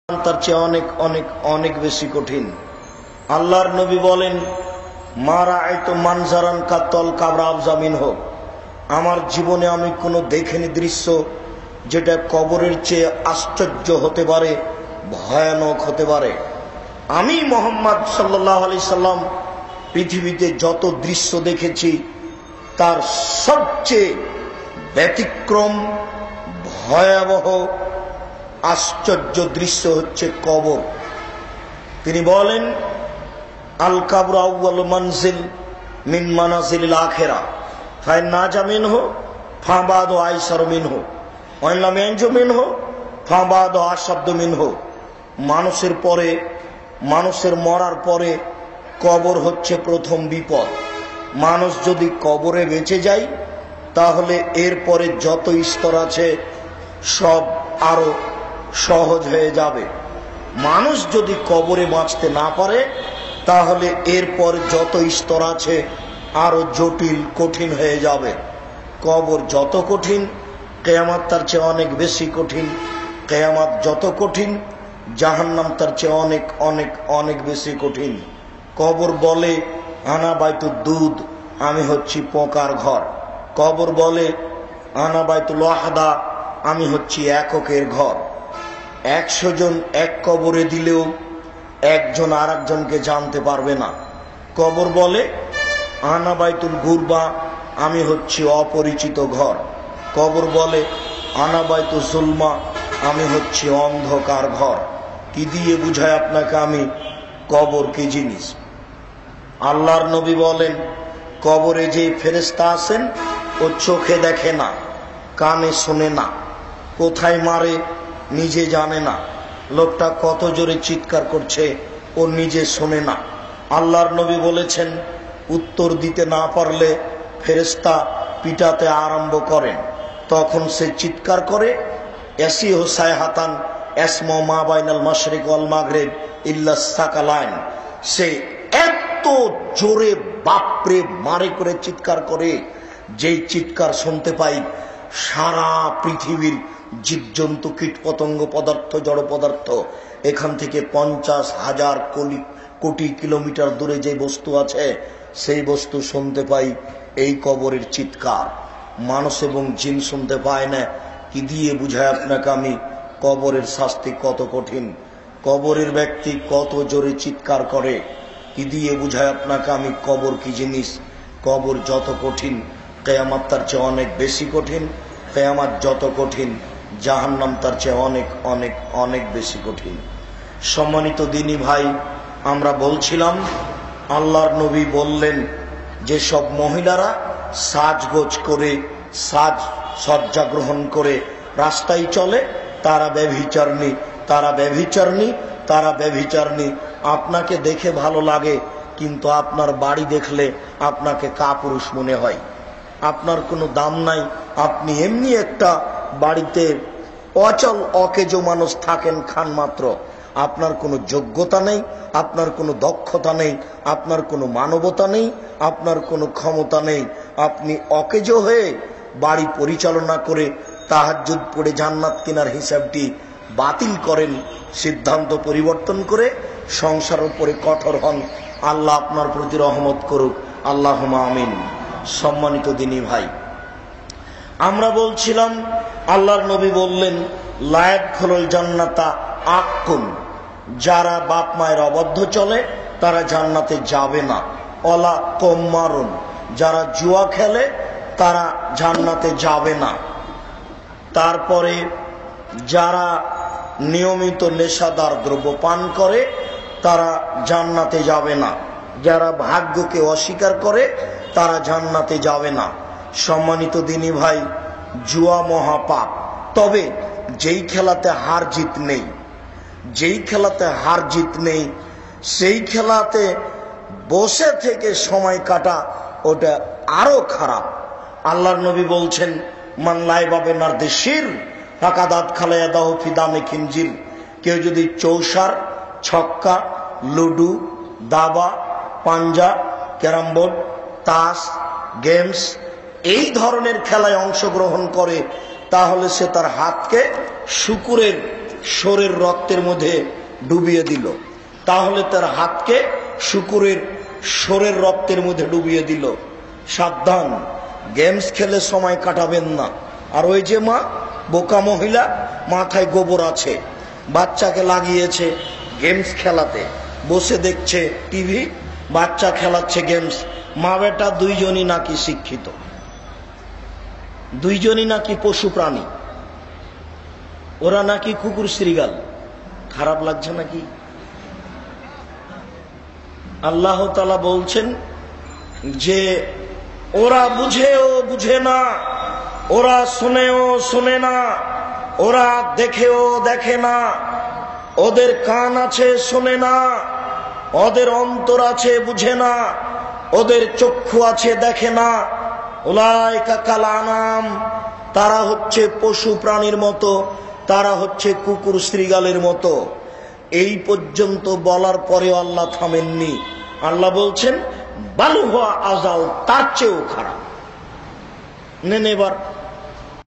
তার চেয়ে অনেক অনেক অনেক বেশি কঠিন। আল্লাহর নবী বলেন, মা রাআইতু মানজারান কাত্তাল কাবরা আফজা মিনহু, আমার জীবনে আমি কোনো দেখিনি দৃশ্য যেটা কবরের চেয়ে আশ্চর্য হতে পারে, ভয়ানক হতে পারে। আমি মুহাম্মদ সাল্লাল্লাহু আলাইহি সাল্লাম পৃথিবীতে যত দৃশ্য দেখেছি তার সবচেয়ে ব্যতিক্রম, ভয়াবহ, আশ্চর্য দৃশ্য হচ্ছে কবর। তিনি বলেন, আল কাবরু আউয়ালু মানজিল মিন মানাজিলিল আখিরা ফাইন নাজা মিনহু ফাবাদু আইসারু মিনহু ওয়া ইন লাম ইয়ানজু মিনহু ফাবাদু আশাদ্দু মিনহু। মানুষের পরে, মানুষের মরার পরে কবর হচ্ছে প্রথম বিপদ। মানুষ যদি কবরে বেঁচে যায় তাহলে এরপরে যত স্তর আছে সব আরো সহজ হয়ে যাবে। মানুষ যদি কবরে বাঁচতে না পারে তাহলে এরপর যত স্তর আছে আরো জটিল, কঠিন হয়ে যাবে। কবর যত কঠিন, কিয়ামত তার চেয়ে অনেক বেশি কঠিন। কিয়ামত যত কঠিন, জাহান্নাম তার চেয়ে অনেক অনেক অনেক বেশি কঠিন। কবর বলে, আনা বাইতুদ দুধ, আমি হচ্ছি পোকার ঘর। কবর বলে, আনা বাইতুল ওয়াহদা, আমি হচ্ছি এককের ঘর। 100 জন এক কবরে দিলেও একজন আর একজনকে জানতে পারবে না। কবর বলে, আনা বাইতুল গুরবা, আমি হচ্ছি অপরিচিত ঘর। কবর বলে, আনা বাইতুল জুলমা, আমি হচ্ছি অন্ধকার ঘর। কি দিয়ে বুঝায় আপনাকে আমি কবর কি জিনিস? আল্লাহর নবী বলেন, কবরে যে ফেরেশতা আছেন ও চোখে দেখে না, কানে শোনে না, কোথায় মারে নিজে জানে না, লোকটা কত জোরে চিৎকার করছে ও নিজে শোনে না। আল্লাহর নবী বলেছেন, উত্তর দিতে না পারলে ফেরেশতা পিটাতে আরম্ভ করেন। তখন সে চিৎকার করে, ইয়াসিহু সায়হাতান ইয়াসমু মা বাইনাল মাশরিক ওয়াল মাগরিব ইল্লা সাকালাইন। সে এত জোরে বাপরে মারে করে চিৎকার করে, যেই চিৎকার শুনতে পাই সারা পৃথিবীর জীবজন্তু, কীট পতঙ্গ, পদার্থ, জড় পদার্থ, এখান থেকে 50,000 কোটি কিলোমিটার দূরে যে বস্তু আছে সেই বস্তু শুনতে পাই এই কবরের চিৎকার। মানুষ এবং জিন শুনতে পায় না। কি দিয়ে বুঝায় আপনাকে আমি কবরের শাস্তি কত কঠিন, কবরের ব্যক্তি কত জোরে চিৎকার করে? কি দিয়ে বুঝায় আপনাকে আমি কবর কি জিনিস? কবর যত কঠিন, কিয়ামত তার চেয়ে অনেক বেশি কঠিন। কিয়ামত যত কঠিন, জাহান্নাম তার চেয়ে অনেক অনেক অনেক বেশি কঠিন। সম্মানিত দিনী ভাই, আমরা বলছিলাম আল্লাহর নবী বললেন যে সব মহিলারা সাজগোজ করে, সজ্জা গ্রহণ করে রাস্তায় চলে তারা ব্যভিচারিণী, তারা ব্যভিচারিণী, তারা ব্যভিচারিণী। আপনাকে দেখে ভালো লাগে, কিন্তু আপনার বাড়ি দেখলে আপনাকে কাপুরুষ মনে হয়। আপনার কোনো দাম নাই, আপনি এমনি একটা বাড়িতে অচল অকেজো মানুষ থাকেন, খান মাত্র। আপনার কোনো যোগ্যতা নেই, আপনার কোনো দক্ষতা নেই, আপনার কোনো মানবতা নেই, আপনার কোনো ক্ষমতা নেই। আপনি অকেজো হয়ে বাড়ি পরিচালনা করে তাহাজ্জুদ পড়ে জান্নাত কেনার হিসাবটি বাতিল করেন, সিদ্ধান্ত পরিবর্তন করে সংসারের উপরে কঠোর হন। আল্লাহ আপনার প্রতি রহমত করুক, আল্লাহুম্মা আমিন। সম্মানিত দিনী ভাই, আমরা বলছিলাম আল্লাহর নবী বললেন, লা ইয়াদখুলুল জান্নাতা আক্কুন, যারা বাপ মায়ের অবাধ্য চলে তারা জান্নাতে যাবে না। ওয়ালা কুম্মারুন, যারা জুয়া খেলে তারা জান্নাতে যাবে না। তারপরে যারা নিয়মিত নেশাদার দ্রব্য পান করে তারা জান্নাতে যাবে না। যারা ভাগ্যকে অস্বীকার করে তারা জান্নাতে যাবে না। সম্মানিত দিনী ভাই, জুয়া মহাপাপ। তবে যেই খেলাতে হার জিত নেই, যেই খেলাতে হার জিত নেই, সেই খেলাতে বসে থেকে সময় কাটা ওটা আরো খারাপ। আল্লাহর নবী বলছেন, মান লাইবা বিনারদিশির ফাকাদ আদখালা ইয়াদাহু ফি দামি খিনজির। কেউ যদি চৌসার, ছক্কা, লুডু, দাবা, পাঞ্জা, ক্যারাম বোর্ড, তাস, গেমস এই ধরনের খেলায় অংশগ্রহণ করে তাহলে সে তার হাতকে শুকুরের শোরের রক্তের মধ্যে ডুবিয়ে দিল, তাহলে তার হাতকে শুকুরের শোরের রক্তের মধ্যে ডুবিয়ে দিল। সাবধান, গেমস খেলে সময় কাটাবেন না। আর ওই যে মা, বোকা মহিলা, মাথায় গোবর আছে, বাচ্চাকে লাগিয়েছে গেমস খেলাতে, বসে দেখছে টিভি, বাচ্চা খেলাচ্ছে গেমস। মা বেটা দুইজনই নাকি শিক্ষিত, দুইজনই নাকি পশু প্রাণী, ওরা নাকি কুকুর শ্রীগাল। খারাপ লাগছে নাকি? আল্লাহ তাআলা বলছেন যে ওরা বুঝেও বুঝে না, ওরা শুনেও শুনে না, ওরা দেখেও দেখে না, ওদের কান আছে শোনে না, ওদের অন্তর আছে বুঝে না, ওদের চক্ষু আছে দেখে না। উলাইকা কাল আনাম, তারা হচ্ছে পশু প্রাণীর মতো, তারা হচ্ছে কুকুর শ্রীগালের মতো। এই পর্যন্ত বলার পরেও আল্লাহ থামেননি। আল্লাহ বলছেন বাল হুয়া আযাল, তার চেয়েও খারাপ। নেন এবার